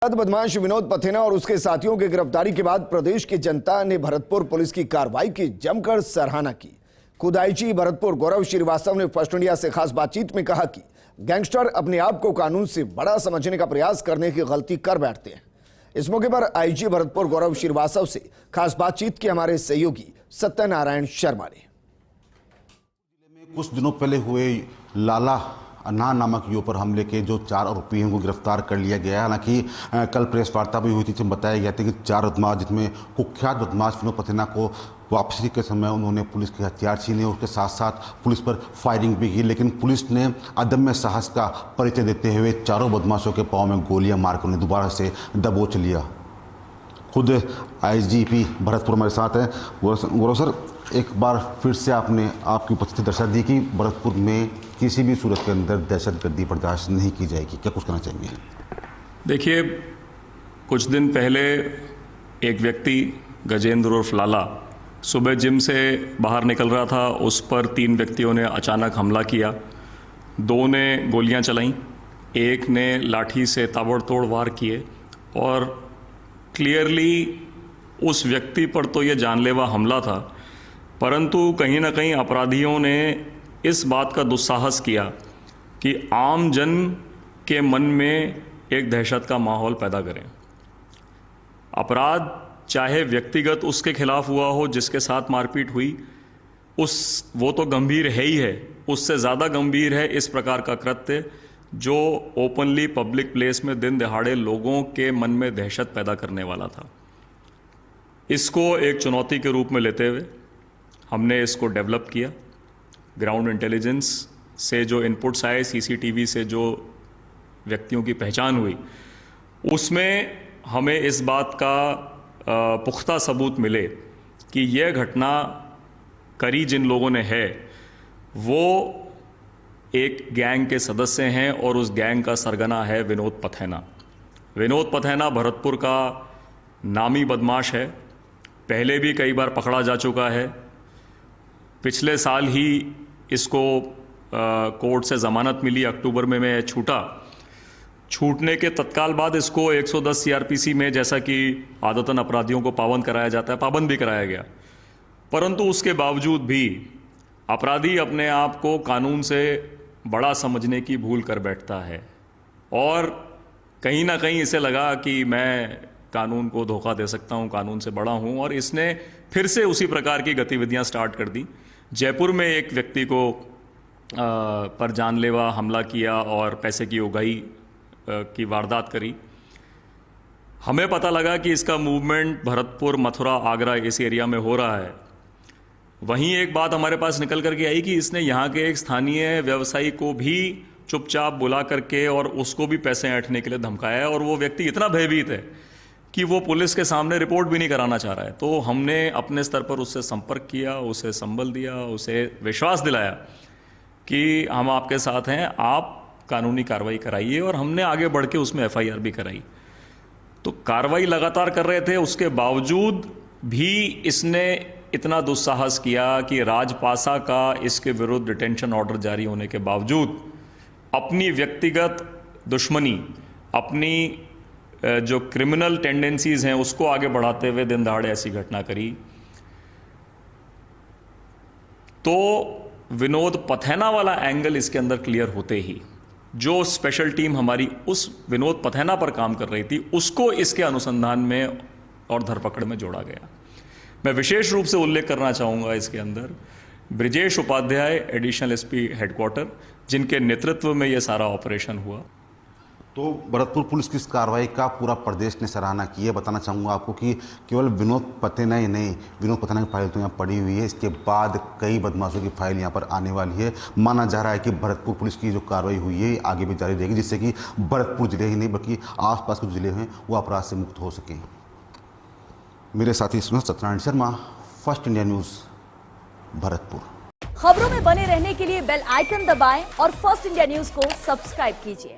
बदमाश विनोद पथेना और उसके साथियों की गिरफ्तारी के बाद प्रदेश की जनता ने भरतपुर पुलिस की कार्रवाई की जमकर सराहना की। खुद आईजी भरतपुर गौरव श्रीवास्तव ने फर्स्ट इंडिया से खास बातचीत में कहा कि गैंगस्टर अपने आप को कानून से बड़ा समझने का प्रयास करने की गलती कर बैठते हैं। इस मौके पर आईजी भरतपुर गौरव श्रीवास्तव से खास बातचीत की हमारे सहयोगी सत्यनारायण शर्मा ने। कुछ दिनों पहले हुए लाला अन्ना नामक युवक पर हमले के जो 4 आरोपी हैं को गिरफ्तार कर लिया गया है। हालांकि कल प्रेस वार्ता भी हुई थी जिसमें बताया गया था कि 4 बदमाश जिसमें कुख्यात बदमाश विनोद पथेना को वापसी के समय उन्होंने पुलिस के हथियार छीने, उसके साथ साथ पुलिस पर फायरिंग भी की, लेकिन पुलिस ने अदम्य साहस का परिचय देते हुए चारों बदमाशों के पाँव में गोलियां मारकर उन्हें दोबारा से दबोच लिया। खुद आईजीपी भरतपुर हमारे साथ हैं। गौरव सर, एक बार फिर से आपने आपकी उपस्थिति दर्शा दी कि भरतपुर में किसी भी सूरत के अंदर दहशतगर्दी बर्दाश्त नहीं की जाएगी, क्या कुछ कहना चाहेंगे? देखिए, कुछ दिन पहले एक व्यक्ति गजेंद्र उर्फ लाला सुबह जिम से बाहर निकल रहा था। उस पर 3 व्यक्तियों ने अचानक हमला किया। 2 ने गोलियां चलाईं, एक ने लाठी से ताबड़तोड़ वार किए और क्लियरली उस व्यक्ति पर तो ये जानलेवा हमला था, परंतु कहीं ना कहीं अपराधियों ने इस बात का दुस्साहस किया कि आम जन के मन में एक दहशत का माहौल पैदा करें। अपराध चाहे व्यक्तिगत उसके खिलाफ हुआ हो जिसके साथ मारपीट हुई, वो तो गंभीर है ही है, उससे ज़्यादा गंभीर है इस प्रकार का कृत्य जो ओपनली पब्लिक प्लेस में दिन दहाड़े लोगों के मन में दहशत पैदा करने वाला था। इसको एक चुनौती के रूप में लेते हुए हमने इसको डेवलप किया। ग्राउंड इंटेलिजेंस से जो इनपुट्स आए, सीसीटीवी से जो व्यक्तियों की पहचान हुई, उसमें हमें इस बात का पुख्ता सबूत मिले कि यह घटना करी जिन लोगों ने है वो एक गैंग के सदस्य हैं और उस गैंग का सरगना है विनोद पथेना। विनोद पथेना भरतपुर का नामी बदमाश है, पहले भी कई बार पकड़ा जा चुका है। पिछले साल ही इसको कोर्ट से ज़मानत मिली, अक्टूबर में छूटा। छूटने के तत्काल बाद इसको 110 सीआरपीसी में, जैसा कि आदतन अपराधियों को पाबंद कराया जाता है, पाबंद भी कराया गया। परंतु उसके बावजूद भी अपराधी अपने आप को कानून से बड़ा समझने की भूल कर बैठता है और कहीं ना कहीं इसे लगा कि मैं कानून को धोखा दे सकता हूं, कानून से बड़ा हूं, और इसने फिर से उसी प्रकार की गतिविधियां स्टार्ट कर दी। जयपुर में एक व्यक्ति को पर जानलेवा हमला किया और पैसे की उगाही की वारदात करी। हमें पता लगा कि इसका मूवमेंट भरतपुर, मथुरा, आगरा इस एरिया में हो रहा है। वहीं एक बात हमारे पास निकल करके आई कि इसने यहाँ के एक स्थानीय व्यवसायी को भी चुपचाप बुला करके और उसको भी पैसे ऐंठने के लिए धमकाया है और वो व्यक्ति इतना भयभीत है कि वो पुलिस के सामने रिपोर्ट भी नहीं कराना चाह रहा है। तो हमने अपने स्तर पर उससे संपर्क किया, उसे संबल दिया, उसे विश्वास दिलाया कि हम आपके साथ हैं, आप कानूनी कार्रवाई कराइए, और हमने आगे बढ़ के उसमें एफआईआर भी कराई। तो कार्रवाई लगातार कर रहे थे, उसके बावजूद भी इसने इतना दुस्साहस किया कि राजपासा का इसके विरुद्ध डिटेंशन ऑर्डर जारी होने के बावजूद अपनी व्यक्तिगत दुश्मनी, अपनी जो क्रिमिनल टेंडेंसीज हैं उसको आगे बढ़ाते हुए दिन दहाड़े ऐसी घटना करी। तो विनोद पथेना वाला एंगल इसके अंदर क्लियर होते ही जो स्पेशल टीम हमारी उस विनोद पथेना पर काम कर रही थी उसको इसके अनुसंधान में और धरपकड़ में जोड़ा गया। मैं विशेष रूप से उल्लेख करना चाहूँगा इसके अंदर Brijesh Upadhyay, additional SP headquarter, जिनके नेतृत्व में यह सारा ऑपरेशन हुआ। तो भरतपुर पुलिस की इस कार्रवाई का पूरा प्रदेश ने सराहना की है। बताना चाहूँगा आपको कि केवल विनोद पथेना ही नहीं, विनोद पथेना की फाइल तो यहाँ पड़ी हुई है, इसके बाद कई बदमाशों की फाइल यहाँ पर आने वाली है। माना जा रहा है कि भरतपुर पुलिस की जो कार्रवाई हुई है आगे भी जारी रहेगी, जिससे कि भरतपुर जिले ही नहीं बल्कि आसपास कुछ जिले हैं वो अपराध से मुक्त हो सकें। मेरे साथी Satyanarayan Sharma, first India news, Bharatpur. खबरों में बने रहने के लिए बेल आइकन दबाएं और फर्स्ट इंडिया न्यूज़ को सब्सक्राइब कीजिए।